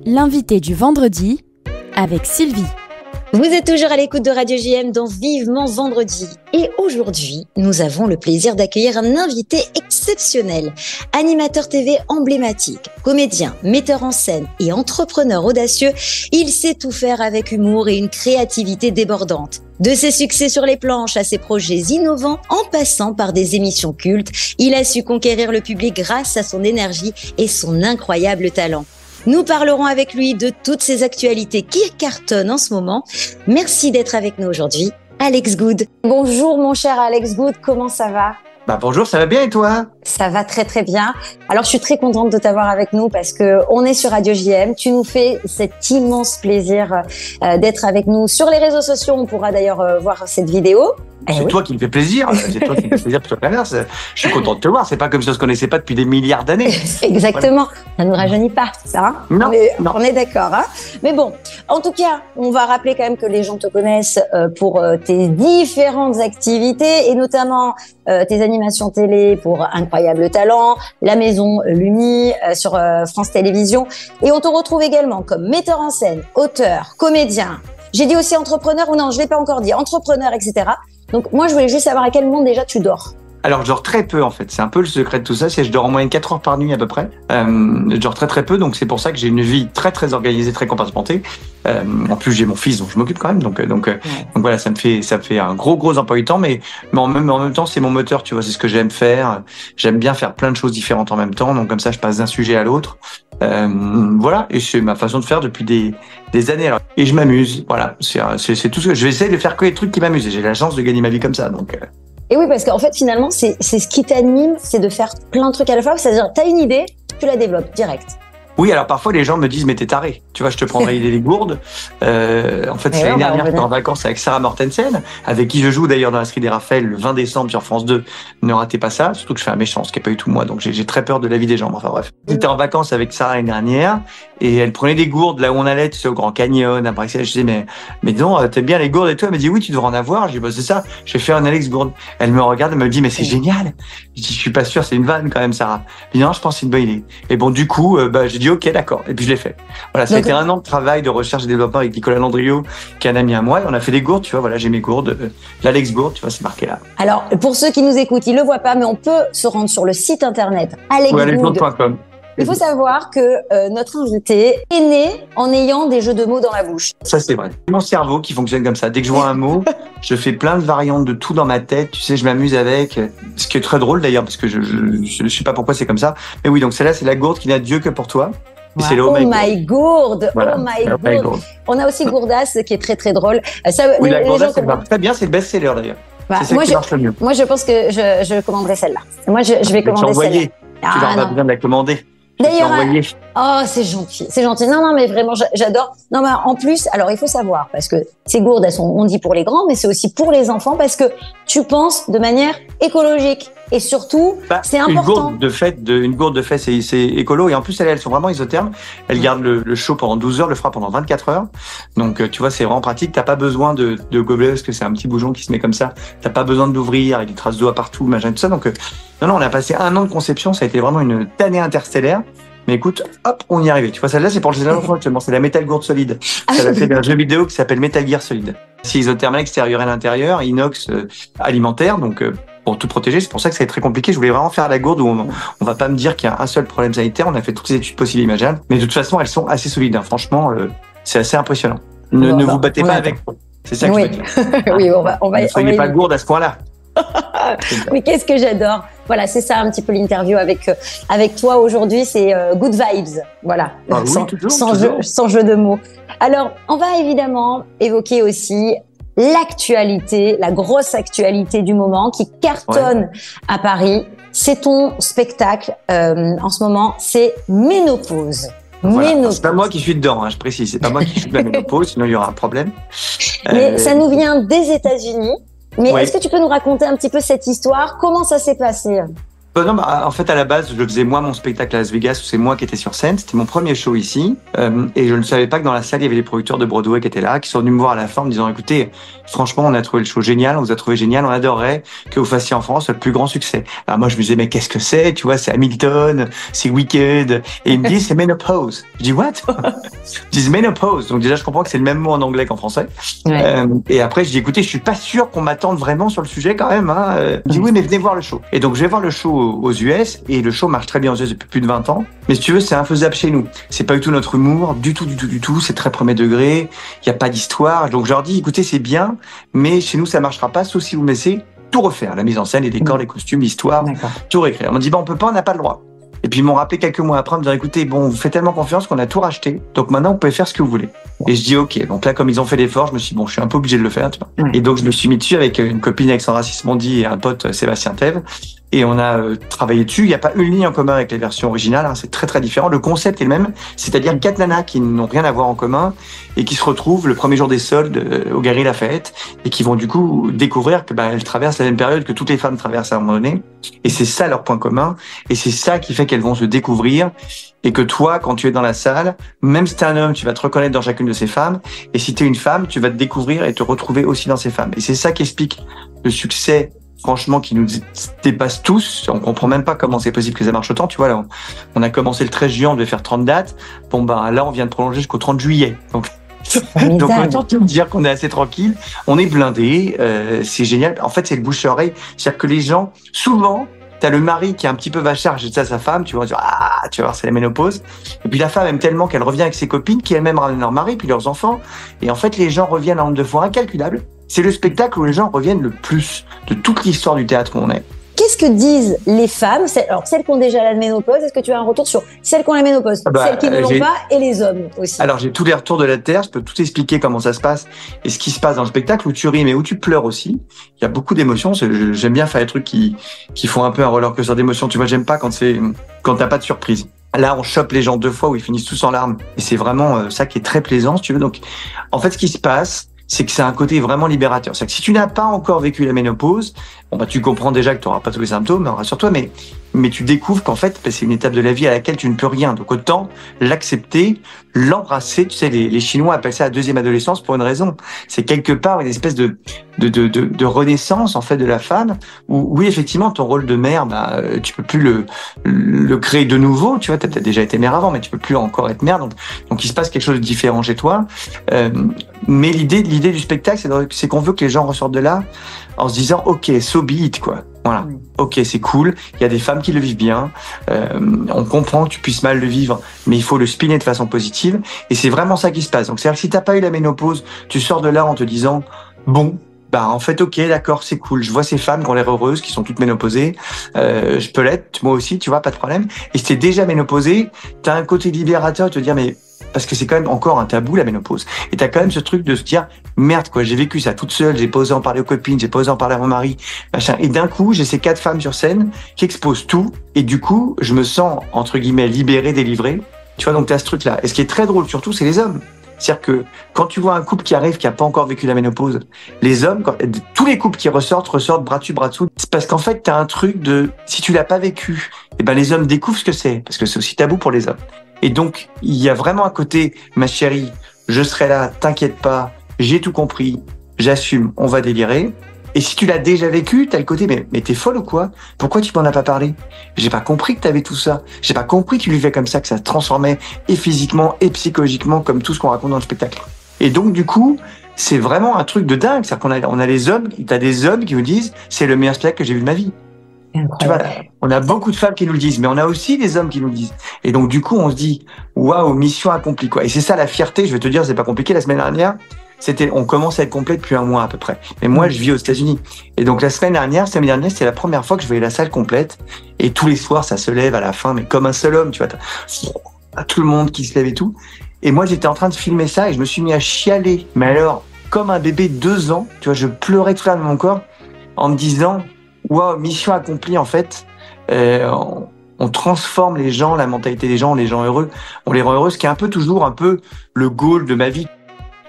L'invité du vendredi avec Sylvie. Vous êtes toujours à l'écoute de Radio JM dans Vivement Vendredi. Et aujourd'hui, nous avons le plaisir d'accueillir un invité exceptionnel. Animateur TV emblématique, comédien, metteur en scène et entrepreneur audacieux, il sait tout faire avec humour et une créativité débordante. De ses succès sur les planches à ses projets innovants, en passant par des émissions cultes, il a su conquérir le public grâce à son énergie et son incroyable talent. Nous parlerons avec lui de toutes ces actualités qui cartonnent en ce moment. Merci d'être avec nous aujourd'hui, Alex Good. Bonjour mon cher Alex Good, comment ça va ? Bonjour, ça va bien et toi ? Ça va très très bien. Alors je suis très contente de t'avoir avec nous parce que on est sur Radio JM. Tu nous fais cet immense plaisir d'être avec nous sur les réseaux sociaux. On pourra d'ailleurs voir cette vidéo. C'est toi qui me fais plaisir. C'est toi qui me fais plaisir plutôt que l'inverse. Je suis content de te voir. C'est pas comme si on se connaissait pas depuis des milliards d'années. Exactement. Ça ne nous rajeunit pas, ça. Hein ? Non, on est d'accord. Hein ? Mais bon, en tout cas, on va rappeler quand même que les gens te connaissent pour tes différentes activités et notamment tes animations télé pour Incroyable Talent, La Maison Lumi sur France Télévisions. Et on te retrouve également comme metteur en scène, auteur, comédien. J'ai dit aussi entrepreneur, ou non, je l'ai pas encore dit, entrepreneur, etc. Donc moi, je voulais juste savoir à quel moment déjà tu dors. Alors, je dors très peu, en fait. C'est un peu le secret de tout ça. C'est que je dors en moyenne 4 heures par nuit, à peu près. Je dors très, très peu. Donc, c'est pour ça que j'ai une vie très, très organisée, très compartimentée. En plus, j'ai mon fils, donc je m'occupe quand même. Donc voilà, ça me fait un gros emploi du temps. Mais en même temps, c'est mon moteur, tu vois. C'est ce que j'aime faire. J'aime bien faire plein de choses différentes en même temps. Donc, comme ça, je passe d'un sujet à l'autre. Voilà. Et c'est ma façon de faire depuis des années. Alors, et je m'amuse. Voilà. C'est tout ce que je vais essayer de faire que les trucs qui m'amusent. Et j'ai la chance de gagner ma vie comme ça. Donc, Et oui, parce qu'en fait, finalement, c'est ce qui t'anime, c'est de faire plein de trucs à la fois. C'est-à-dire, t'as une idée, tu la développes direct. Oui, alors parfois les gens me disent mais t'es taré. Tu vois, je te prendrai les gourdes. En fait, c'est l'année dernière que j'étais en vacances avec Sarah Mortensen, avec qui je joue d'ailleurs dans la série des Raphaël le 20 décembre sur France 2. Ne ratez pas ça, surtout que je fais un méchant, ce qui est pas du tout moi. Donc j'ai très peur de la vie des gens. Enfin bref. J'étais en vacances avec Sarah l'année dernière et elle prenait des gourdes là où on allait, tu sais, au Grand Canyon, à Bruxelles. Je disais mais non, t'aimes bien les gourdes et tout. Elle me dit oui, tu devrais en avoir. Je dis c'est ça. Je vais faire un Alex Gourde. Elle me regarde, elle me dit mais c'est génial. Je dis je suis pas sûr, c'est une vanne quand même Sarah. Je dis non, je pense que c'est une bonne idée. Et bon du coup, j'ai dit ok d'accord. Et puis je l'ai fait. Voilà, ça a été un an de travail de recherche et développement avec Nicolas Landriot, qui est un ami à moi. Et on a fait des gourdes, tu vois. Voilà, j'ai mes gourdes, l'Alex Gourde, tu vois, c'est marqué là. Alors, pour ceux qui nous écoutent, ils le voient pas, mais on peut se rendre sur le site internet alexgourde.com. Il faut savoir que notre invité est né en ayant des jeux de mots dans la bouche. Ça, c'est vrai. C'est mon cerveau qui fonctionne comme ça. Dès que je vois un mot, je fais plein de variantes de tout dans ma tête. Tu sais, je m'amuse avec. Ce qui est très drôle d'ailleurs, parce que je sais pas pourquoi c'est comme ça. Mais oui, donc celle-là, c'est la gourde qui n'a Dieu que pour toi. C'est le Oh my gourde, voilà, oh my gourde. On a aussi Gourdasse qui est très très drôle. Ça, oui, la Gourdasse, elle marche très bien, c'est le best-seller d'ailleurs. Bah, c'est celle qui marche le mieux. Moi, je pense que je commanderai celle-là. Moi, je vais commander celle-là. Tu n'auras pas besoin de la commander. D'ailleurs, oh, c'est gentil, c'est gentil. Non, mais vraiment, j'adore. Non, mais en plus, alors il faut savoir, parce que ces gourdes, elles sont, on dit pour les grands, mais c'est aussi pour les enfants, parce que tu penses de manière écologique. Et surtout, c'est important. Une gourde de fait, c'est écolo. Et en plus, elles sont vraiment isothermes. Elles gardent le chaud pendant 12 heures, le froid pendant 24 heures. Donc, tu vois, c'est vraiment pratique. T'as pas besoin de gobelet, parce que c'est un petit bouchon qui se met comme ça. T'as pas besoin de l'ouvrir avec des traces d'eau partout, machin, tout ça. Donc, non, on a passé un an de conception. Ça a été vraiment une tannée interstellaire. Mais écoute, hop, on y est arrivé. Tu vois, celle-là, c'est pour le jeu actuellement. C'est la Metal Gourde Solide. Ça a fait un jeu vidéo qui s'appelle Metal Gear Solid. C'est isotherme à l'extérieur et à l'intérieur, inox alimentaire. Donc, pour tout protéger, c'est pour ça que ça est très compliqué. Je voulais vraiment faire la gourde où on va pas me dire qu'il y a un seul problème sanitaire. On a fait toutes les études possibles et imaginables. Mais de toute façon, elles sont assez solides. Hein. Franchement, c'est assez impressionnant. Ne vous battez pas avec. C'est ça que je veux dire. Oui, on va. Ne soyez pas gourde à ce point-là. Mais qu'est-ce que j'adore. Voilà, c'est ça un petit peu l'interview avec toi aujourd'hui, c'est good vibes. Voilà, sans jeu de mots. Alors, on va évidemment évoquer aussi l'actualité, la grosse actualité du moment qui cartonne à Paris. C'est ton spectacle en ce moment, c'est Ménopause. Voilà. C'est pas moi qui suis dedans, hein, je précise. C'est pas moi qui suis de la ménopause, sinon il y aura un problème. Mais ça nous vient des États-Unis. Mais est-ce que tu peux nous raconter un petit peu cette histoire ? Comment ça s'est passé ? Non, en fait, à la base, je faisais moi mon spectacle à Las Vegas, où c'est moi qui étais sur scène. C'était mon premier show ici. Et je ne savais pas que dans la salle, il y avait les producteurs de Broadway qui étaient là, qui sont venus me voir à la fin en me disant, écoutez, franchement, on a trouvé le show génial, on vous a trouvé génial, on adorerait que vous fassiez en France le plus grand succès. Alors moi, je me disais, mais qu'est-ce que c'est? Tu vois, c'est Hamilton, c'est Wicked. Et ils me disent, c'est Menopause. Je dis, what? Ils disent Menopause. Donc déjà, je comprends que c'est le même mot en anglais qu'en français. Ouais. Et après, je dis, écoutez, je suis pas sûr qu'on m'attende vraiment sur le sujet quand même. Hein. Je dis, oui, mais venez voir le show. Et donc, je vais voir le show aux US, et le show marche très bien aux US depuis plus de 20 ans. Mais si tu veux, c'est infaisable chez nous. C'est pas du tout notre humour, du tout. C'est très premier degré. Il y a pas d'histoire. Donc, je leur dis, écoutez, c'est bien, mais chez nous, ça marchera pas, sauf si vous me laissez tout refaire. La mise en scène, les décors, les costumes, l'histoire, tout réécrire. On m'a dit, on peut pas, on n'a pas le droit. Et puis, ils m'ont rappelé quelques mois après, en me disant, écoutez, bon, vous faites tellement confiance qu'on a tout racheté. Donc, maintenant, vous pouvez faire ce que vous voulez. Et je dis, OK. Donc là, comme ils ont fait l'effort, je me suis dit, bon, je suis un peu obligé de le faire, tu vois. Et donc, je me suis mis dessus avec une copine Alexandra Sismondi et un pote Sébastien Thèves. Et on a travaillé dessus. Il n'y a pas une ligne en commun avec les versions originales. Hein. C'est très, très différent. Le concept est le même. C'est-à-dire 4 nanas qui n'ont rien à voir en commun et qui se retrouvent le premier jour des soldes au Galeries Lafayette et qui vont du coup découvrir que elles traversent la même période que toutes les femmes traversent à un moment donné. Et c'est ça leur point commun. Et c'est ça qui fait qu'elles vont se découvrir. Et que toi, quand tu es dans la salle, même si t'es un homme, tu vas te reconnaître dans chacune de ces femmes. Et si t'es une femme, tu vas te découvrir et te retrouver aussi dans ces femmes. Et c'est ça qui explique le succès, franchement, qui nous dépasse tous. On comprend même pas comment c'est possible que ça marche autant. Tu vois, là, on a commencé le 13 juillet, on devait faire 30 dates. Bon, là, on vient de prolonger jusqu'au 30 juillet. Donc, autant te dire qu'on est assez tranquille. On est blindé. C'est génial. En fait, c'est le bouche-oreille. C'est-à-dire que les gens, souvent, t'as le mari qui est un petit peu vachard, j'ai dit ça à sa femme, tu vois, tu vas voir, c'est la ménopause. Et puis la femme aime tellement qu'elle revient avec ses copines, qui elles-mêmes ramènent leur mari, puis leurs enfants. Et en fait, les gens reviennent en nombre de fois incalculable. C'est le spectacle où les gens reviennent le plus de toute l'histoire du théâtre où on est. Qu'est-ce que disent les femmes, alors celles qui ont déjà la ménopause? Est-ce que tu as un retour sur celles qui ont la ménopause, celles qui ne l'ont pas, et les hommes aussi? Alors j'ai tous les retours de la Terre, je peux tout expliquer comment ça se passe et ce qui se passe dans le spectacle, où tu ris mais où tu pleures aussi. Il y a beaucoup d'émotions. J'aime bien faire des trucs qui font un peu un roller coaster d'émotions. Tu vois, j'aime pas quand t'as pas de surprise. Là, on chope les gens 2 fois où ils finissent tous en larmes, et c'est vraiment ça qui est très plaisant, si tu veux. Donc, en fait, ce qui se passe, c'est que c'est un côté vraiment libérateur. C'est que si tu n'as pas encore vécu la ménopause, tu comprends déjà que tu n'auras pas tous les symptômes, rassure-toi, mais tu découvres qu'en fait, c'est une étape de la vie à laquelle tu ne peux rien. Donc autant l'accepter, l'embrasser. Tu sais, les Chinois appellent ça la deuxième adolescence pour une raison. C'est quelque part une espèce de renaissance, en fait, de la femme, où oui, effectivement, ton rôle de mère, tu peux plus le créer de nouveau. Tu vois, t'as peut-être déjà été mère avant, mais tu peux plus encore être mère. Donc il se passe quelque chose de différent chez toi. Mais l'idée du spectacle, c'est qu'on veut que les gens ressortent de là en se disant, OK, so be it, quoi. Voilà. OK, c'est cool. Il y a des femmes qui le vivent bien. On comprend que tu puisses mal le vivre, mais il faut le spinner de façon positive. Et c'est vraiment ça qui se passe. Donc, c'est-à-dire que si t'as pas eu la ménopause, tu sors de là en te disant, bon, en fait, OK, d'accord, c'est cool. Je vois ces femmes qui ont l'air heureuses, qui sont toutes ménopausées. Je peux l'être, moi aussi, tu vois, pas de problème. Et si t'es déjà ménopausée, t'as un côté libérateur de te dire, mais parce que c'est quand même encore un tabou, la ménopause. Et t'as quand même ce truc de se dire, merde, quoi, j'ai vécu ça toute seule, j'ai pas osé en parler aux copines, j'ai pas osé en parler à mon mari, machin. Et d'un coup, j'ai ces 4 femmes sur scène qui exposent tout. Et du coup, je me sens, entre guillemets, libéré, délivré. Tu vois, donc t'as ce truc-là. Et ce qui est très drôle, surtout, c'est les hommes. C'est-à-dire que quand tu vois un couple qui arrive, qui a pas encore vécu la ménopause, les hommes, tous les couples qui ressortent bras dessus, bras dessous. C'est parce qu'en fait, t'as un truc de, si tu l'as pas vécu, les hommes découvrent ce que c'est. Parce que c'est aussi tabou pour les hommes. Et donc, il y a vraiment un côté, ma chérie, je serai là, t'inquiète pas, j'ai tout compris, j'assume, on va délirer. Et si tu l'as déjà vécu, t'as le côté, mais t'es folle ou quoi? Pourquoi tu m'en as pas parlé? J'ai pas compris que t'avais tout ça. J'ai pas compris que tu vivais comme ça, que ça se transformait et physiquement et psychologiquement, comme tout ce qu'on raconte dans le spectacle. Et donc, du coup, c'est vraiment un truc de dingue. C'est-à-dire qu'on a les hommes, t'as des hommes qui vous disent, c'est le meilleur spectacle que j'ai vu de ma vie. Tu vois, on a beaucoup de femmes qui nous le disent, mais on a aussi des hommes qui nous le disent. Et donc, du coup, on se dit, waouh, mission accomplie, quoi. Et c'est ça la fierté, je vais te dire, c'est pas compliqué. La semaine dernière, on commence à être complet depuis 1 mois à peu près. Mais moi, je vis aux États-Unis. Et donc, la semaine dernière, c'était la première fois que je voyais la salle complète. Et tous les soirs, ça se lève à la fin, mais comme un seul homme, tu vois, t'as tout le monde qui se lève et tout. Et moi, j'étais en train de filmer ça et je me suis mis à chialer. Mais alors, comme un bébé de 2 ans, tu vois, je pleurais tout là de mon corps en me disant, waouh, mission accomplie, en fait. On transforme les gens, la mentalité des gens, les gens heureux. On les rend heureux, ce qui est toujours un peu le goal de ma vie.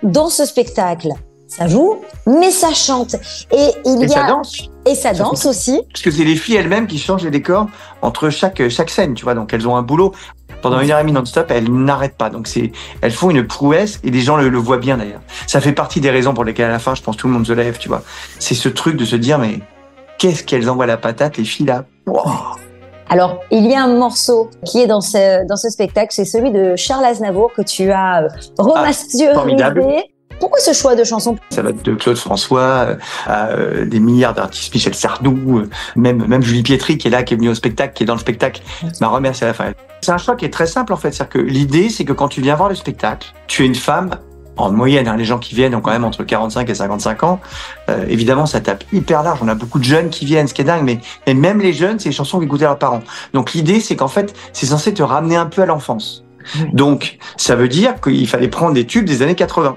Dans ce spectacle, ça joue, mais ça chante. Et ça danse. Et ça danse aussi. Parce que c'est les filles elles-mêmes qui changent les décors entre chaque scène, tu vois. Donc elles ont un boulot pendant 1h30 non-stop, elles n'arrêtent pas. Donc elles font une prouesse et les gens le voient bien d'ailleurs. Ça fait partie des raisons pour lesquelles à la fin, je pense, tout le monde se lève, tu vois. C'est ce truc de se dire, mais qu'est-ce qu'elles envoient la patate, les filles là. Wow. Alors, il y a un morceau qui est dans ce spectacle, c'est celui de Charles Aznavour que tu as remasterisé. Formidable. Pourquoi ce choix de chanson? Ça va de Claude François à des milliards d'artistes, Michel Sardou, même Julie Pietri qui est là, qui est venue au spectacle, qui est dans le spectacle, m'a remercié à la fin. C'est un choix qui est très simple en fait, c'est-à-dire que l'idée c'est que quand tu viens voir le spectacle, tu es une femme, en moyenne, les gens qui viennent ont quand même entre 45 et 55 ans, évidemment ça tape hyper large, on a beaucoup de jeunes qui viennent, ce qui est dingue, mais même les jeunes, c'est les chansons qu'écoutaient leurs parents. Donc l'idée c'est qu'en fait, c'est censé te ramener un peu à l'enfance. Donc ça veut dire qu'il fallait prendre des tubes des années 80.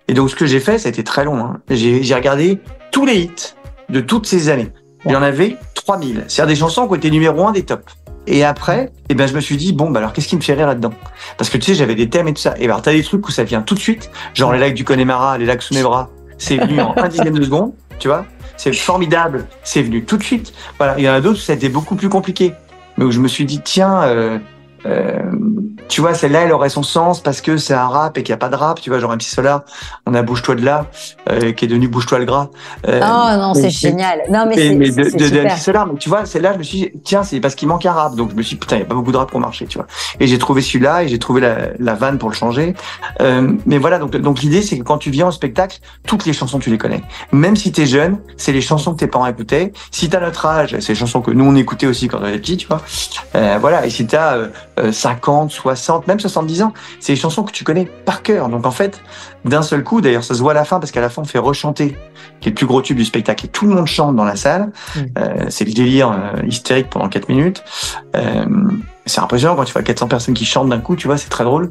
Et donc, ce que j'ai fait, ça a été très long. Hein. J'ai regardé tous les hits de toutes ces années. Il y en avait 3000. C'est-à-dire des chansons qui ont été numéro 1 des tops. Et après, je me suis dit, bon, alors, qu'est-ce qui me fait rire là-dedans? Parce que tu sais, j'avais des thèmes et tout ça. Et alors, t'as des trucs où ça vient tout de suite. Genre, les lacs du Connemara, les lacs sous mes bras. C'est venu en 1/10 de seconde. Tu vois? C'est formidable. C'est venu tout de suite. Voilà. Il y en a d'autres où ça a été beaucoup plus compliqué. Mais où je me suis dit, tiens, tu vois, celle-là, elle aurait son sens parce que c'est un rap et qu'il n'y a pas de rap. Tu vois, genre MC Solar, on a Bouge-toi de là, qui est devenu Bouge-toi le gras. Oh non, c'est génial. Non, mais c'est de MC Solar, mais tu vois, celle-là, je me suis dit, tiens, c'est parce qu'il manque un rap. Donc, je me suis dit, putain, il n'y a pas beaucoup de rap pour marcher, tu vois. Et j'ai trouvé celui-là et j'ai trouvé la vanne pour le changer. Mais voilà, donc l'idée, c'est que quand tu viens au spectacle, toutes les chansons, tu les connais. Même si t'es jeune, c'est les chansons que tes parents écoutaient. Si t'as notre âge, c'est les chansons que nous, on écoutait aussi quand on était petits, tu vois. Voilà. Et si t'as 50, 60, même 70 ans, c'est les chansons que tu connais par cœur. Donc en fait, d'un seul coup, d'ailleurs ça se voit à la fin parce qu'à la fin on fait rechanter, qui est le plus gros tube du spectacle, et tout le monde chante dans la salle. C'est le délire hystérique pendant 4 minutes. C'est impressionnant quand tu vois 400 personnes qui chantent d'un coup, tu vois, c'est très drôle.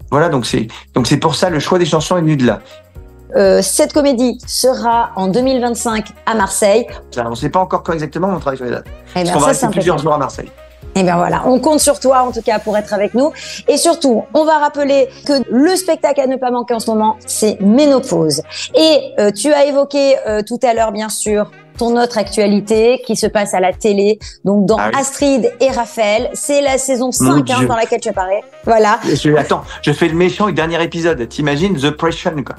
Voilà, donc c'est pour ça le choix des chansons est venu de là. Cette comédie sera en 2025 à Marseille. On ne sait pas encore quand exactement, mais on travaille sur les dates. Parce qu'on va rester plusieurs jours à Marseille. Et bien voilà, on compte sur toi en tout cas pour être avec nous. Et surtout, on va rappeler que le spectacle à ne pas manquer en ce moment, c'est Ménopause. Et tu as évoqué tout à l'heure, bien sûr, ton autre actualité qui se passe à la télé. Donc dans Astrid et Raphaël, c'est la saison 5 dans laquelle tu apparais. Voilà. Attends, je fais le méchant du dernier épisode. T'imagines The Pressure, quoi.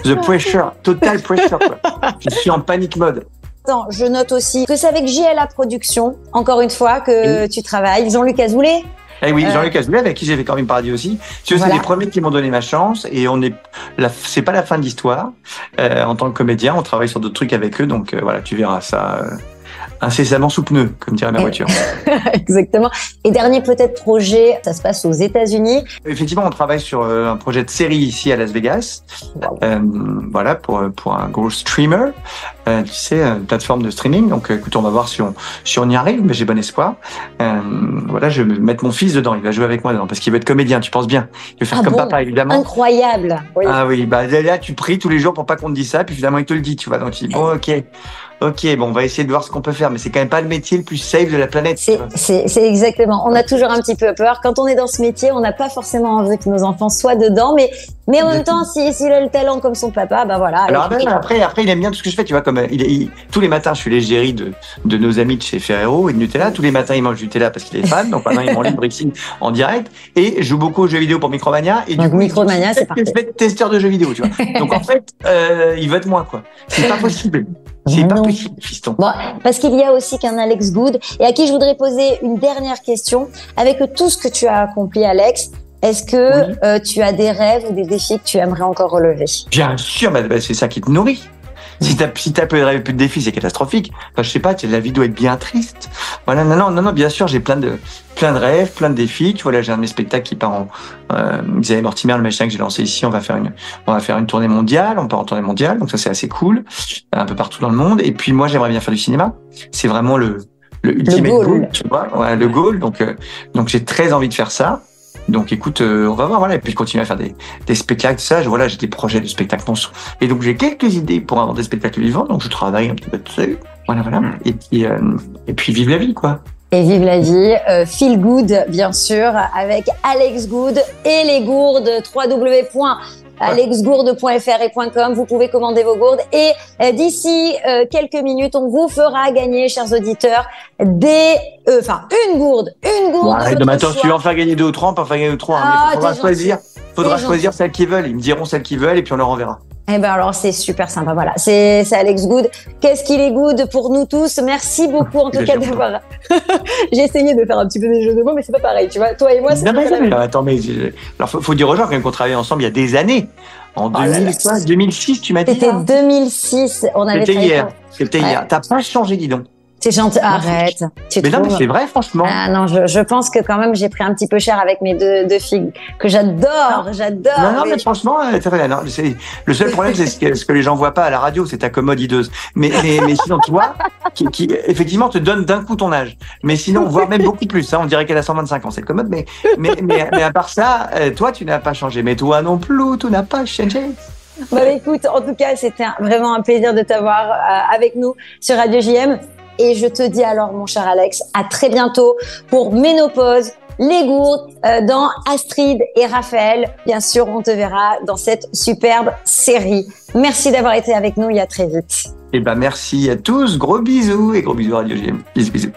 The Pressure, Total Pressure, quoi. Je suis en panique mode. Attends, je note aussi que c'est avec JLA Productions, encore une fois, que tu travailles. Jean-Luc Azoulay. Eh oui, Jean-Luc Azoulay, avec qui j'ai fait Camping Paradis aussi. C'est les premiers qui m'ont donné ma chance et c'est pas la fin de l'histoire. En tant que comédien, on travaille sur d'autres trucs avec eux, donc voilà, tu verras ça incessamment sous pneu, comme dirait ma voiture. Exactement. Et dernier peut-être projet, ça se passe aux États-Unis. Effectivement, on travaille sur un projet de série ici à Las Vegas. Voilà, pour un gros streamer. Tu sais, une plateforme de streaming. Donc, écoute, on va voir si on y arrive, mais j'ai bon espoir. Voilà, je vais mettre mon fils dedans. Il va jouer avec moi dedans parce qu'il veut être comédien. Tu penses bien. Il veut faire comme papa, évidemment. Incroyable. Oui. Ah oui, là, tu pries tous les jours pour pas qu'on te dise ça, puis finalement, il te le dit, tu vois. Donc, il dit, bon, ok, bon, on va essayer de voir ce qu'on peut faire, mais c'est quand même pas le métier le plus safe de la planète. C'est exactement. On a toujours un petit peu peur. Quand on est dans ce métier, on n'a pas forcément envie que nos enfants soient dedans, mais en même temps, s'il a le talent comme son papa, bah voilà. Alors après, il aime bien tout ce que je fais, tu vois, comme tous les matins, je suis l'égérie de nos amis de chez Ferrero et de Nutella. Tous les matins, il mange du Nutella parce qu'il est fan, donc maintenant, il mange libre ici en direct. Et je joue beaucoup aux jeux vidéo pour Micromania. Et du coup, Micromania, c'est parfait. Je vais être testeur de jeux vidéo, tu vois. Donc en fait, il veut être moi, quoi. C'est pas possible. C'est pas possible, fiston. Bon, parce qu'il y a aussi qu'un Alex Good, et à qui je voudrais poser une dernière question. Avec tout ce que tu as accompli, Alex, est-ce que tu as des rêves ou des défis que tu aimerais encore relever? Bien sûr, c'est ça qui te nourrit. Si t'as peu de rêves et plus de défis, c'est catastrophique. Enfin, je sais pas, la vie doit être bien triste. Voilà, non, bien sûr, j'ai plein de rêves, plein de défis. Tu vois, là, j'ai un de mes spectacles qui part Xavier Mortimer, le machin que j'ai lancé ici, on va faire une tournée mondiale, on part en tournée mondiale, donc ça, c'est assez cool, un peu partout dans le monde. Et puis, moi, j'aimerais bien faire du cinéma. C'est vraiment le ultimate goal, tu vois, ouais, le goal. Donc j'ai très envie de faire ça. Donc écoute, on va voir, voilà, et puis continuer à faire des spectacles, ça, j'ai des projets de spectacles monstres. Et donc j'ai quelques idées pour inventer des spectacles vivants, donc je travaille un petit peu dessus. Voilà. Et puis vive la vie, quoi. Et vive la vie, Feel Good, bien sûr, avec Alex Good et les gourdes, alexgourde.fr et .com. Vous pouvez commander vos gourdes. Et d'ici quelques minutes, on vous fera gagner, chers auditeurs, une gourde. Arrête de m'attendre, tu veux en faire gagner 2 ou 3, on peut en faire gagner 3. Mais il faudra choisir celles qu'ils veulent. Ils me diront celles qu'ils veulent et puis on leur enverra. Eh ben alors c'est super sympa, voilà, c'est Alex Good. Qu'est-ce qu'il est good pour nous tous. Merci beaucoup en tout cas d'avoir. J'ai essayé de faire un petit peu des jeux de mots, mais c'est pas pareil, tu vois. Toi et moi, c'est pas pareil. Attends, mais alors faut dire aux gens quand même qu'on travaillait ensemble il y a des années. En 2006, tu m'as dit. C'était 2006. On avait. C'était hier. T'as pas changé, dis donc. C'est gentil. Arrête. Mais non, mais c'est vrai, franchement. Ah non, je pense que quand même j'ai pris un petit peu cher avec mes deux filles que j'adore. Non, mais franchement, c'est vrai. Non, le seul problème, c'est ce que les gens voient pas à la radio, c'est ta commode hideuse. Mais sinon, toi, qui effectivement te donne d'un coup ton âge. Mais sinon, voire même beaucoup plus. Hein, on dirait qu'elle a 125 ans cette commode. Mais à part ça, toi, tu n'as pas changé. Mais toi non plus, tu n'as pas changé. Bah écoute, en tout cas, c'était vraiment un plaisir de t'avoir avec nous sur Radio JM. Et je te dis alors, mon cher Alex, à très bientôt pour Ménopause, les gourdes dans Astrid et Raphaël. Bien sûr, on te verra dans cette superbe série. Merci d'avoir été avec nous et à très vite. Eh ben, merci à tous. Gros bisous et gros bisous Radio JM. Bisous.